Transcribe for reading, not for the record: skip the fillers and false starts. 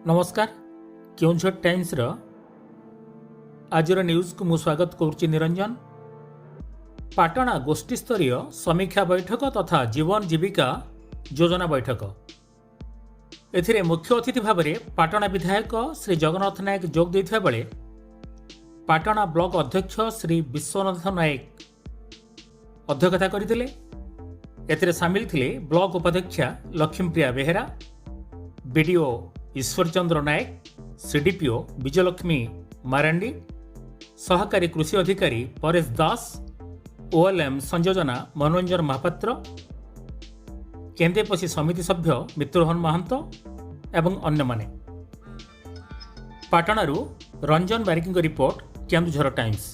नमस्कार केउंझर टाइम्स रो आजर न्यूज को मु स्वागत करुच्ची निरंजन। पाटणा गोष्ठी स्तरीय समीक्षा बैठक तथा जीवन जीविका योजना बैठक एथिरे मुख्य अतिथि भाव में पाटणा विधायक श्री जगन्नाथ नायक जोग देथिबा बेले पाटणा ब्लॉक अध्यक्ष श्री विश्वनाथ नायक अध्यक्षता करथिले। एथिरे सामिल थिले ब्लॉक उपाध्यक्षा लक्ष्मीप्रिया बेहेरा, बीडीओ ईश्वर चंद्र नायक, सीडीपीओ विजयलक्ष्मी मारांडी, सहकारी कृषि अधिकारी परेश दास, ओएलएम संयोजना मनोरंजन महापात्र, केंदेपसी समिति सभ्य मित्ररोहन महंत एवं अन्य माने। पाटणारू रंजन बारिकी रिपोर्ट, केन्दुझर टाइम्स।